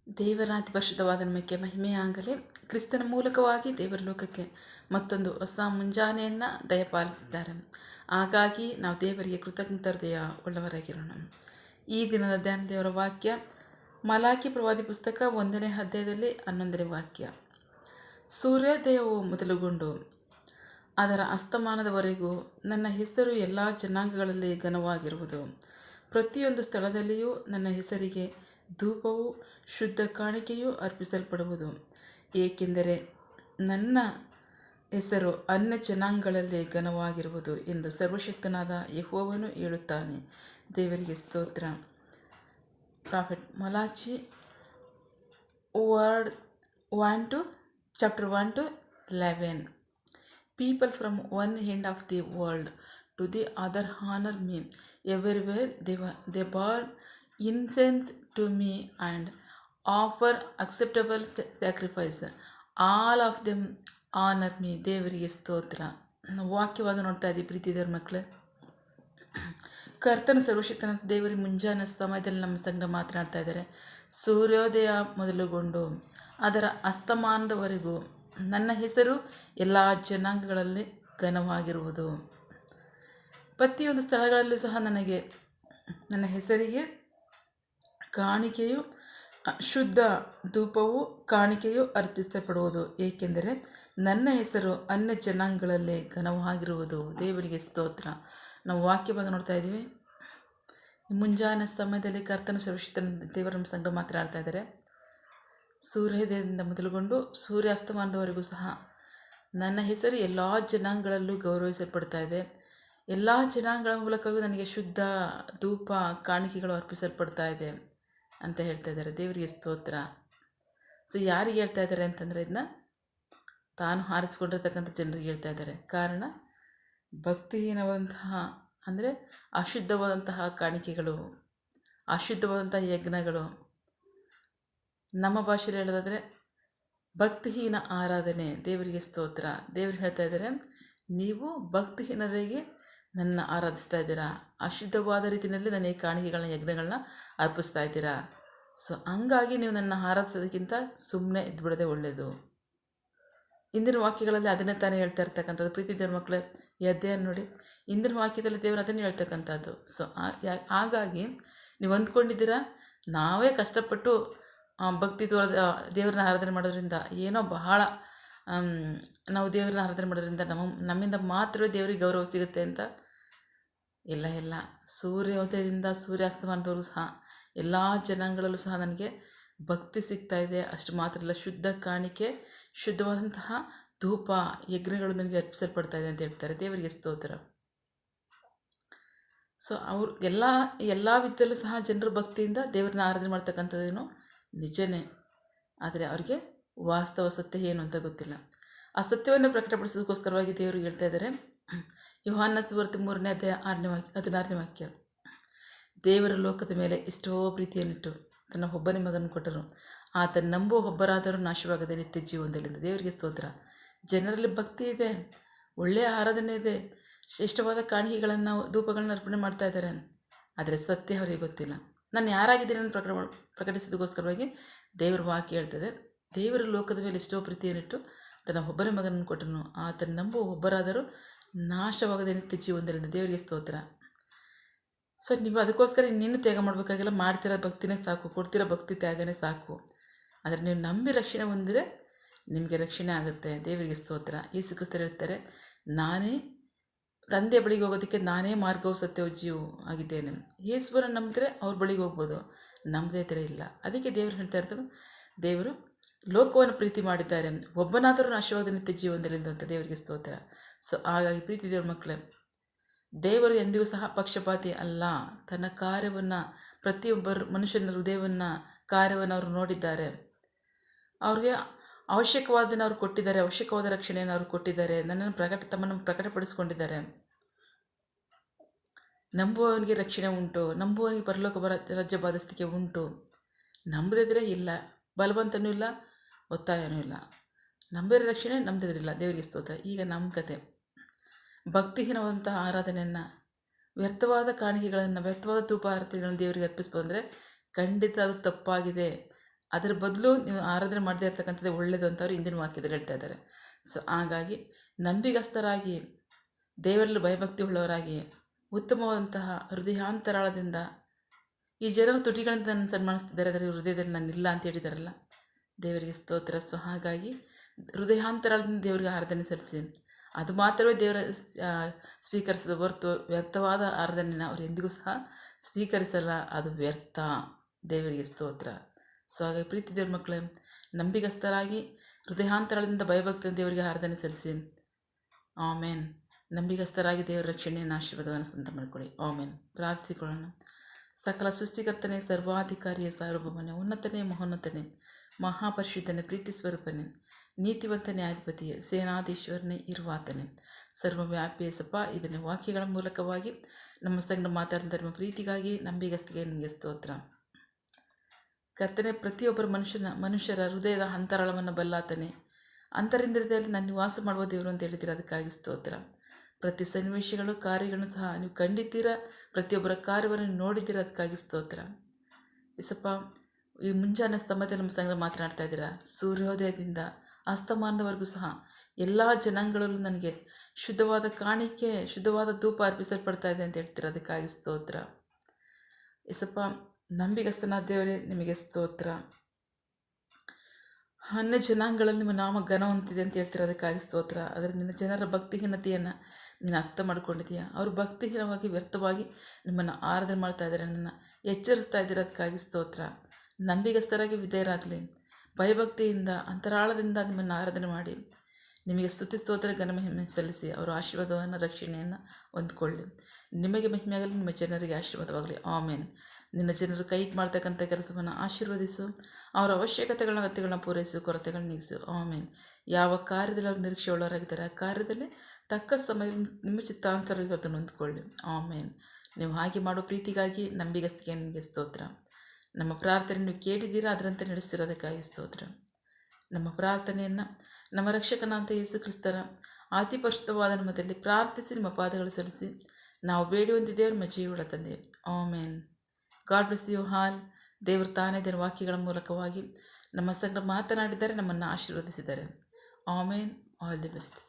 ದೇವರ ಅತಿ ಪರಿಶುದ್ಧವಾದ ನಮಗೆ ಮಹಿಮೆಯಾಗಲಿ. ಕ್ರಿಸ್ತನ ಮೂಲಕವಾಗಿ ದೇವರ ಲೋಕಕ್ಕೆ ಮತ್ತೊಂದು ಹೊಸ ಮುಂಜಾನೆಯನ್ನು ದಯಪಾಲಿಸಿದ್ದಾರೆ. ಹಾಗಾಗಿ ನಾವು ದೇವರಿಗೆ ಕೃತಜ್ಞತ ಹೃದಯ ಉಳ್ಳವರಾಗಿರೋಣ. ಈ ದಿನದ ಧ್ಯಾನ ದೇವರ ವಾಕ್ಯ ಮಲಾಕಿ ಪ್ರವಾದಿ ಪುಸ್ತಕ 1ನೇ ಅಧ್ಯಾಯದಲ್ಲಿ 11ನೇ ವಾಕ್ಯ. ಸೂರ್ಯೋದಯವು ಮೊದಲುಗೊಂಡು ಅದರ ಅಸ್ತಮಾನದವರೆಗೂ ನನ್ನ ಹೆಸರು ಎಲ್ಲ ಜನಾಂಗಗಳಲ್ಲಿ ಘನವಾಗಿರುವುದು. ಪ್ರತಿಯೊಂದು ಸ್ಥಳದಲ್ಲಿಯೂ ನನ್ನ ಹೆಸರಿಗೆ ಧೂಪವು ಶುದ್ಧ ಕಾಣಿಕೆಯೂ ಅರ್ಪಿಸಲ್ಪಡುವುದು, ಏಕೆಂದರೆ ನನ್ನ ಹೆಸರು ಅನ್ಯ ಜನಾಂಗಗಳಲ್ಲಿ ಘನವಾಗಿರುವುದು ಎಂದು ಸರ್ವಶಕ್ತನಾದ ಯೆಹೋವನು ಹೇಳುತ್ತಾನೆ. ದೇವರಿಗೆ ಸ್ತೋತ್ರ. Prophet Malachi chapter 1 to 11. People from one end of the world to the other honor me. Everywhere they burn incense to me and offer acceptable sacrifice. All of them honor me. ದೇವರಿಗೆ ಸ್ತೋತ್ರ. ನಾವು ವಾಕ್ಯವಾಗಿ ನೋಡ್ತಾ ಇದ್ದೀವಿ ಪ್ರೀತಿ ದೇವ್ರ ಮಕ್ಕಳೇ. ಕರ್ತನ ಸರ್ವಶಕ್ತನ ದೇವರಿಗೆ ಮುಂಜಾನೆ ಸಮಯದಲ್ಲಿ ನಮ್ಮ ಸಂಘ ಮಾತನಾಡ್ತಾ ಇದ್ದಾರೆ. ಸೂರ್ಯೋದಯ ಮೊದಲುಗೊಂಡು ಅದರ ಅಸ್ತಮಾನದವರೆಗೂ ನನ್ನ ಹೆಸರು ಎಲ್ಲ ಜನಾಂಗಗಳಲ್ಲಿ ಘನವಾಗಿರುವುದು. ಪ್ರತಿಯೊಂದು ಸ್ಥಳಗಳಲ್ಲೂ ಸಹ ನನ್ನ ಹೆಸರಿಗೆ ಕಾಣಿಕೆಯು ಶುದ್ಧ ಧೂಪವು ಕಾಣಿಕೆಯು ಅರ್ಪಿಸಲ್ಪಡುವುದು, ಏಕೆಂದರೆ ನನ್ನ ಹೆಸರು ಅನ್ಯ ಜನಾಂಗಗಳಲ್ಲಿ ಘನವಾಗಿರುವುದು. ದೇವರಿಗೆ ಸ್ತೋತ್ರ. ನಾವು ವಾಕ್ಯವಾಗಿ ನೋಡ್ತಾ ಇದ್ದೀವಿ. ಮುಂಜಾನೆ ಸಮಯದಲ್ಲಿ ಕರ್ತನ ಸರ್ವಶಕ್ತನ ದೇವರ ಸಂಘ ಮಾತನಾಡ್ತಾ ಇದ್ದಾರೆ. ಸೂರ್ಯೋದಯದಿಂದ ಮೊದಲುಗೊಂಡು ಸೂರ್ಯಾಸ್ತಮಾನದವರೆಗೂ ಸಹ ನನ್ನ ಹೆಸರು ಎಲ್ಲ ಜನಾಂಗಗಳಲ್ಲೂ ಗೌರವಿಸಲ್ಪಡ್ತಾ ಇದೆ. ಎಲ್ಲ ಜನಾಂಗಗಳ ಮೂಲಕವೂ ನನಗೆ ಶುದ್ಧ ಧೂಪ ಕಾಣಿಕೆಗಳು ಅರ್ಪಿಸಲ್ಪಡ್ತಾ ಇದೆ ಅಂತ ಹೇಳ್ತಾ ಇದ್ದಾರೆ. ದೇವರಿಗೆ ಸ್ತೋತ್ರ. ಸೊ ಯಾರಿಗೆ ಹೇಳ್ತಾ ಇದ್ದಾರೆ ಅಂತಂದರೆ, ಇದನ್ನ ತಾನು ಆರಿಸಿಕೊಂಡಿರ್ತಕ್ಕಂಥ ಜನರಿಗೆ ಹೇಳ್ತಾ ಇದ್ದಾರೆ. ಕಾರಣ ಭಕ್ತಿಹೀನವಾದಂತಹ ಅಂದರೆ ಅಶುದ್ಧವಾದಂತಹ ಕಾಣಿಕೆಗಳು, ಅಶುದ್ಧವಾದಂತಹ ಯಜ್ಞಗಳು, ನಮ್ಮ ಭಾಷೆಯಲ್ಲಿ ಹೇಳೋದಾದರೆ ಭಕ್ತಿಹೀನ ಆರಾಧನೆ. ದೇವರಿಗೆ ಸ್ತೋತ್ರ. ದೇವರು ಹೇಳ್ತಾ ಇದ್ದಾರೆ, ನೀವು ಭಕ್ತಿಹೀನರಿಗೆ ನನ್ನ ಆರಾಧಿಸ್ತಾ ಇದ್ದೀರಾ, ಅಶುದ್ಧವಾದ ರೀತಿಯಲ್ಲಿ ನನಗೆ ಕಾಣಿಕೆಗಳನ್ನ ಯಜ್ಞಗಳನ್ನ ಅರ್ಪಿಸ್ತಾ ಇದ್ದೀರಾ. ಸೊ ಹಂಗಾಗಿ ನೀವು ನನ್ನ ಆರಾಧಿಸೋದಕ್ಕಿಂತ ಸುಮ್ಮನೆ ಇದ್ಬಿಡೋದೇ ಒಳ್ಳೆಯದು. ಇಂದಿನ ವಾಕ್ಯಗಳಲ್ಲಿ ಅದನ್ನೇ ತಾನೇ ಹೇಳ್ತಾ ಇರ್ತಕ್ಕಂಥದ್ದು. ಪ್ರೀತಿ ದೇವ್ರ ಮಕ್ಕಳೇ, ಈ ಅಧ್ಯಾಯ ನೋಡಿ, ಇಂದಿನ ವಾಕ್ಯದಲ್ಲಿ ದೇವರು ಅದನ್ನೇ ಹೇಳ್ತಕ್ಕಂಥದ್ದು. ಸೊ ಹಾಗಾಗಿ ನೀವು ಅಂದ್ಕೊಂಡಿದ್ದೀರಾ ನಾವೇ ಕಷ್ಟಪಟ್ಟು ಭಕ್ತಿ ದೇವ್ರನ್ನ ಆರಾಧನೆ ಮಾಡೋದ್ರಿಂದ ಏನೋ ಬಹಳ ನಾವು ದೇವ್ರನ್ನ ಆರಾಧನೆ ಮಾಡೋದ್ರಿಂದ ನಮ್ಮಿಂದ ಮಾತ್ರ ದೇವರಿಗೆ ಗೌರವ ಸಿಗುತ್ತೆ ಅಂತ. ಇಲ್ಲ, ಸೂರ್ಯೋದಯದಿಂದ ಸೂರ್ಯಾಸ್ತಮಾನದವರೆಗೂ ಸಹ ಎಲ್ಲ ಜನಾಂಗಗಳಲ್ಲೂ ಸಹ ನನಗೆ ಭಕ್ತಿ ಸಿಗ್ತಾ ಇದೆ. ಅಷ್ಟು ಮಾತ್ರ ಇಲ್ಲ, ಶುದ್ಧ ಕಾಣಿಕೆ, ಶುದ್ಧವಾದಂತಹ ಧೂಪ ಯಜ್ಞಗಳು ನನಗೆ ಅರ್ಪಿಸಲ್ಪಡ್ತಾ ಇದೆ ಅಂತ ಹೇಳ್ತಾರೆ. ದೇವರಿಗೆ ಸ್ತೋತ್ರ. ಸೊ ಅವರು ಎಲ್ಲ ವಿಧದಲ್ಲೂ ಸಹ ಜನರು ಭಕ್ತಿಯಿಂದ ದೇವ್ರನ್ನ ಆರಾಧನೆ ಮಾಡ್ತಕ್ಕಂಥದ್ದೇನು ನಿಜನೇ. ಆದರೆ ಅವರಿಗೆ ವಾಸ್ತವ ಸತ್ಯ ಏನು ಅಂತ ಗೊತ್ತಿಲ್ಲ. ಆ ಸತ್ಯವನ್ನು ಪ್ರಕಟಪಡಿಸೋದಕ್ಕೋಸ್ಕರವಾಗಿ ದೇವರು ಹೇಳ್ತಾ ಇದ್ದಾರೆ. ಯೋಹಾನ ಸುವಾರ್ತೆ 3ನೇ ಅಧ್ಯಾಯ 16ನೇ ವಾಕ್ಯ. ದೇವರ ಲೋಕದ ಮೇಲೆ ಎಷ್ಟೋ ಪ್ರೀತಿಯನ್ನಿಟ್ಟು ತನ್ನ ಒಬ್ಬನೇ ಮಗನ ಕೊಟ್ಟರು, ಆತನ ನಂಬುವ ಒಬ್ಬರಾದರೂ ನಾಶವಾಗದೆ ನಿತ್ಯ ಜೀವನದಲ್ಲಿಂದ. ದೇವರಿಗೆ ಸ್ತೋತ್ರ. ಜನರಲ್ಲಿ ಭಕ್ತಿ ಇದೆ, ಒಳ್ಳೆಯ ಆರಾಧನೆ ಇದೆ, ಶ್ರೇಷ್ಠವಾದ ಕಾಣಿಕೆಗಳನ್ನು ಧೂಪಗಳನ್ನು ಅರ್ಪಣೆ ಮಾಡ್ತಾ ಇದ್ದಾರೆ. ಆದರೆ ಸತ್ಯ ಅವರಿಗೆ ಗೊತ್ತಿಲ್ಲ. ನಾನು ಯಾರಾಗಿದ್ದೀನಿ ಅಂತ ಪ್ರಕಟಿಸೋದಕ್ಕೋಸ್ಕರವಾಗಿ ದೇವರ ವಾಕ್ಯ ಹೇಳ್ತದೆ. ದೇವರ ಲೋಕದ ಮೇಲೆ ಎಷ್ಟೋ ಪ್ರೀತಿಯನ್ನಿಟ್ಟು ತನ್ನ ಒಬ್ಬನೇ ಮಗನನ್ನು ಕೊಟ್ಟನು, ಆತನ ನಂಬುವ ಒಬ್ಬರಾದರೂ ನಾಶವಾಗದೆ ನಿತ್ಯ ಜೀವನದಲ್ಲಿಂದ. ದೇವರಿಗೆ ಸ್ತೋತ್ರ. ಸೊ ನೀವು ಅದಕ್ಕೋಸ್ಕರ ಇನ್ನೇನು ತ್ಯಾಗ ಮಾಡಬೇಕಾಗಿಲ್ಲ. ಮಾಡ್ತಿರೋ ಭಕ್ತಿನೇ ಸಾಕು, ಕೊಡ್ತಿರೋ ಭಕ್ತಿ ತ್ಯಾಗನೇ ಸಾಕು. ಆದರೆ ನೀವು ನಂಬಿ ರಕ್ಷಣೆ ಹೊಂದಿದ್ರೆ ನಿಮಗೆ ರಕ್ಷಣೆ ಆಗುತ್ತೆ. ದೇವರಿಗೆ ಸ್ತೋತ್ರ. ಯೇಸು ಕ್ರಿಸ್ತರು ಹೇಳ್ತಾರೆ, ನಾನೇ ತಂದೆ ಬಳಿಗೆ ಹೋಗೋದಕ್ಕೆ ನಾನೇ ಮಾರ್ಗವು ಸತ್ಯವೂ ಜೀವವು ಆಗಿದ್ದೇನೆ. ಯೇಸುವನ್ನು ನಂಬಿದ್ರೆ ಅವ್ರ ಬಳಿಗೆ ಹೋಗ್ಬೋದು, ನಂಬದೇ ಇದ್ದರೆ ಇಲ್ಲ. ಅದಕ್ಕೆ ದೇವರು ಹೇಳ್ತಾ ಇರ್ತಾರೆ, ದೇವರು ಲೋಕವನ್ನು ಪ್ರೀತಿ ಮಾಡಿದ್ದಾರೆ, ಒಬ್ಬನಾದರೂ ನಾಶವಾದ ನಿತ್ಯ ಜೀವನದಲ್ಲಿಂದ ಅಂತ. ದೇವರಿಗೆ ಸ್ತೋತ್ರ. ಸೊ ಹಾಗಾಗಿ ಪ್ರೀತಿ ದೇವ್ರ ಮಕ್ಕಳೇ, ದೇವರು ಎಂದಿಗೂ ಸಹ ಪಕ್ಷಪಾತಿ ಅಲ್ಲ. ತನ್ನ ಕಾರ್ಯವನ್ನು, ಪ್ರತಿಯೊಬ್ಬರು ಮನುಷ್ಯನ ಹೃದಯವನ್ನು, ಕಾರ್ಯವನ್ನು ಅವರು ನೋಡಿದ್ದಾರೆ. ಅವ್ರಿಗೆ ಅವಶ್ಯಕವಾದನ್ನು ಅವ್ರು ಕೊಟ್ಟಿದ್ದಾರೆ, ಅವಶ್ಯಕವಾದ ರಕ್ಷಣೆಯನ್ನು ಅವ್ರು ಕೊಟ್ಟಿದ್ದಾರೆ, ತಮ್ಮನ್ನು ಪ್ರಕಟಪಡಿಸ್ಕೊಂಡಿದ್ದಾರೆ. ನಂಬುವವನಿಗೆ ರಕ್ಷಣೆ ಉಂಟು, ನಂಬುವವನಿಗೆ ಪರಲೋಕ ರಾಜ್ಯ ಬಾಧಿಸ್ತಿಕೆ ಉಂಟು. ನಂಬದಿದ್ರೆ ಇಲ್ಲ, ಬಲವಂತನೂ ಇಲ್ಲ, ಒತ್ತಾಯನೂ ಇಲ್ಲ. ನಂಬಿದ್ರೆ ರಕ್ಷಣೆ, ನಂಬದಿದ್ರಿಲ್ಲ. ದೇವರಿಗೆ ಸ್ತೋತ್ರ. ಈಗ ನಮ್ಮ ಕತೆ, ಭಕ್ತಿಹೀನವಾದಂತಹ ಆರಾಧನೆಯನ್ನು, ವ್ಯರ್ಥವಾದ ಕಾಣಿಕೆಗಳನ್ನು, ವ್ಯರ್ಥವಾದ ಧೂಪ ಆರತಿಗಳನ್ನು ದೇವರಿಗೆ ಅರ್ಪಿಸ್ಬೋದು ಅಂದರೆ ಖಂಡಿತ ಅದು ತಪ್ಪಾಗಿದೆ. ಅದರ ಬದಲು ನೀವು ಆರಾಧನೆ ಮಾಡದೇ ಇರ್ತಕ್ಕಂಥದ್ದೇ ಒಳ್ಳೆಯದು ಅಂತ ಅವರು ಇಂದಿನ ವಾಕ್ಯದಲ್ಲಿ ಹೇಳ್ತಾ ಇದ್ದಾರೆ. ಸೊ ಹಾಗಾಗಿ ನಂಬಿಗಸ್ತರಾಗಿ, ದೇವರಲ್ಲಿ ಭಯಭಕ್ತಿ ಉಳ್ಳವರಾಗಿ, ಉತ್ತಮವಾದಂತಹ ಹೃದಯಾಂತರಾಳದಿಂದ ಈ ಜನರು ತುಟಿಗಳಿಂದ ನನ್ನ ಸನ್ಮಾನಿಸ್ತಿದ್ದಾರೆ, ಅದರ ಹೃದಯದಲ್ಲಿ ನಾನಿಲ್ಲ ಅಂತ ಹೇಳಿದಾರಲ್ಲ. ದೇವರಿಗೆ ಸ್ತೋತ್ರ. ಸೊ ಹಾಗಾಗಿ ಹೃದಯಾಂತರಾಳದಿಂದ ದೇವರಿಗೆ ಆರಾಧನೆ ಸಲ್ಲಿಸಿ. ಅದು ಮಾತ್ರವೇ ದೇವರ ಸ್ವೀಕರಿಸಿದ ಹೊರತು ವ್ಯರ್ಥವಾದ ಆರಾಧನೆನ ಅವರು ಎಂದಿಗೂ ಸಹ ಸ್ವೀಕರಿಸಲ್ಲ. ಅದು ವ್ಯರ್ಥ. ದೇವರಿಗೆ ಸ್ತೋತ್ರ. ಸೊ ಹಾಗಾಗಿ ಪ್ರೀತಿ ದೇವ್ರ ಮಕ್ಕಳೇ, ನಂಬಿಗಸ್ತರಾಗಿ ಹೃದಯಾಂತರಾಳದಿಂದ ಭಯಭಕ್ತಿಯಿಂದ ದೇವರಿಗೆ ಆರಾಧನೆ ಸಲ್ಲಿಸಿ. ಆಮೇನ್. ನಂಬಿಗಸ್ತರಾಗಿ ದೇವರ ರಕ್ಷಣೆಯನ್ನು ಆಶೀರ್ವಾದವನ್ನು ಸ್ವಂತ ಮಾಡಿಕೊಳ್ಳಿ. ಆಮೇನ್. ಪ್ರಾರ್ಥಿಕೊಳ್ಳೋಣ. ಸಕಲ ಸೃಷ್ಟಿಕರ್ತನೇ, ಸರ್ವಾಧಿಕಾರಿಯ, ಸಾರ್ವಭೌಮನೇ, ಉನ್ನತನೇ, ಮಹೋನ್ನತನೇ, ಮಹಾಪರಿಶುದ್ಧನೇ, ಪ್ರೀತಿ ಸ್ವರೂಪನೇ, ನೀತಿವಂತನೇ, ಅಧಿಪತಿಯೇ, ಸೇನಾಧೀಶ್ವರನೇ, ಇರುವಾತನೇ, ಸರ್ವವ್ಯಾಪಿಯ ಸಪ ಇದನ್ನೇ ವಾಕ್ಯಗಳ ಮೂಲಕವಾಗಿ ನಮ್ಮ ಸಂಗಡ ಮಾತಾಡಿದ ನಿಮ್ಮ ಪ್ರೀತಿಗಾಗಿ, ನಂಬಿಗಸ್ತಿಗೆ ನಿಮಗೆ ಸ್ತೋತ್ರ. ಕರ್ತನೆ, ಪ್ರತಿಯೊಬ್ಬರು ಮನುಷ್ಯರ ಹೃದಯದ ಅಂತರಾಳವನ್ನು ಬಲ್ಲಾತನೇ. ಅಂತರಿಂದ್ರದಲ್ಲಿ ನಾನು ನಿವಾಸ ಮಾಡುವ ದೇವರು ಅಂತ ಹೇಳಿದ್ದೀರ, ಅದಕ್ಕಾಗಿ ಸ್ತೋತ್ರ. ಪ್ರತಿ ಸನ್ನಿವೇಶಗಳು, ಕಾರ್ಯಗಳನ್ನು ಸಹ ನೀವು ಕಂಡಿದ್ದೀರ, ಪ್ರತಿಯೊಬ್ಬರ ಕಾರ್ಯವನ್ನು ನೋಡಿದ್ದೀರ, ಅದಕ್ಕಾಗಿ ಸ್ತೋತ್ರ. ಇಸಪ್ಪ, ಈ ಮುಂಜಾನೆ ಸ್ತಂಭದಲ್ಲಿ ನಮ್ಮ ಸಂಗಡ ಮಾತನಾಡ್ತಾ ಇದ್ದೀರಾ. ಸೂರ್ಯೋದಯದಿಂದ ಅಸ್ತಮಾನದವರೆಗೂ ಸಹ ಎಲ್ಲ ಜನಾಂಗಗಳಲ್ಲೂ ನನಗೆ ಶುದ್ಧವಾದ ಕಾಣಿಕೆ, ಶುದ್ಧವಾದ ಧೂಪ ಅರ್ಪಿಸಲ್ಪಡ್ತಾ ಇದೆ ಅಂತ ಹೇಳ್ತೀರ, ಅದಕ್ಕಾಗಿ ಸ್ತೋತ್ರ. ಇಸಪ್ಪ, ನಂಬಿಗಸ್ತನಾದ ದೇವರೇ, ನಿಮಗೆ ಸ್ತೋತ್ರ. ಅನ್ಯ ಜನಾಂಗಗಳಲ್ಲಿ ನಿಮ್ಮ ನಾಮ ಘನ ಹೊಂದಿದೆ ಅಂತ ಹೇಳ್ತೀರ, ಅದಕ್ಕಾಗಿ ಸ್ತೋತ್ರ. ಆದರೆ ನಿನ್ನ ಜನರ ಭಕ್ತಿಹೀನತೆಯನ್ನು ನೀನು ಅರ್ಥ ಮಾಡ್ಕೊಂಡಿದ್ದೀಯಾ. ಅವರು ಭಕ್ತಿಹೀನವಾಗಿ ವ್ಯರ್ಥವಾಗಿ ನಿಮ್ಮನ್ನು ಆರಾಧನೆ ಮಾಡ್ತಾ ಇದ್ದಾರೆ, ನನ್ನ ಎಚ್ಚರಿಸ್ತಾ ಇದ್ದೀರ, ಅದಕ್ಕಾಗಿ ಸ್ತೋತ್ರ. ನಂಬಿಗಸ್ತರಾಗಿ ವಿಧೇಯರಾಗಲಿ, ಭಯಭಕ್ತಿಯಿಂದ ಅಂತರಾಳದಿಂದ ನಿಮ್ಮನ್ನು ಆರಾಧನೆ ಮಾಡಿ ನಿಮಗೆ ಸ್ತುತಿ ಸ್ತೋತ್ರ ಘನ ಮಹಿಮೆ ಸಲ್ಲಿಸಿ ಅವರ ಆಶೀರ್ವಾದವನ್ನು, ರಕ್ಷಣೆಯನ್ನು ಹೊಂದ್ಕೊಳ್ಳಿ. ನಿಮಗೆ ಮಹಿಮೆಯಾಗಲಿ, ನಿಮ್ಮ ಜನರಿಗೆ ಆಶೀರ್ವಾದವಾಗಲಿ. ಆಮೇನ್. ನಿನ್ನ ಜನರು ಕೈ ಮಾಡ್ತಕ್ಕಂಥ ಕೆಲಸವನ್ನು ಆಶೀರ್ವದಿಸು, ಅವರ ಅವಶ್ಯಕತೆಗಳನ್ನ, ಅಗತ್ಯಗಳನ್ನ ಪೂರೈಸು, ಕೊರತೆಗಳನ್ನ ನೀಗಿಸು. ಆಮೇನ್. ಯಾವ ಕಾರ್ಯದಲ್ಲಿ ಅವರು ನಿರೀಕ್ಷೆ ಉಳ್ಳವರಾಗಿದ್ದಾರೆ, ಆ ಕಾರ್ಯದಲ್ಲಿ ತಕ್ಕ ಸಮಯದಲ್ಲಿ ನಿಮ್ಮ ಚಿತ್ತಾಂತರವಾಗಿ ಅದನ್ನು ಹೊಂದ್ಕೊಳ್ಳಿ. ಆಮೇನ್. ನೀವು ಹಾಗೆ ಮಾಡೋ ಪ್ರೀತಿಗಾಗಿ, ನಂಬಿಗಸ್ತಿಗೆ ನಿಮಗೆ ಸ್ತೋತ್ರ. ನಮ್ಮ ಪ್ರಾರ್ಥನೆ ನೀವು ಕೇಳಿದ್ದೀರಾ, ಅದರಂತೆ ನಡೆಸಿರೋದಕ್ಕಾಗಿ ಸ್ತೋತ್ರ. ನಮ್ಮ ಪ್ರಾರ್ಥನೆಯನ್ನು ನಮ್ಮ ರಕ್ಷಕನಾದ ಯೇಸು ಕ್ರಿಸ್ತರ ಅತಿ ಪರಿಶುದ್ಧವಾದ ನಾಮದಲ್ಲಿ ಪ್ರಾರ್ಥಿಸಿ ನಿಮ್ಮ ಪಾದಗಳು ಸಲ್ಲಿಸಿ ನಾವು ಬೇಡುವಂತೆ ದೇವರು ನಮ್ಮ ಜೀವಗಳ ತಂದೆ. Amen. God bless you all. ದೇವರು ತಾನೇ ದೇವರ ವಾಕ್ಯಗಳ ಮೂಲಕವಾಗಿ ನಮ್ಮ ಸಂಗಡ ಮಾತನಾಡಿದ್ದಾರೆ, ನಮ್ಮನ್ನು ಆಶೀರ್ವದಿಸಿದ್ದಾರೆ. ಆಮೇನ್. All the best.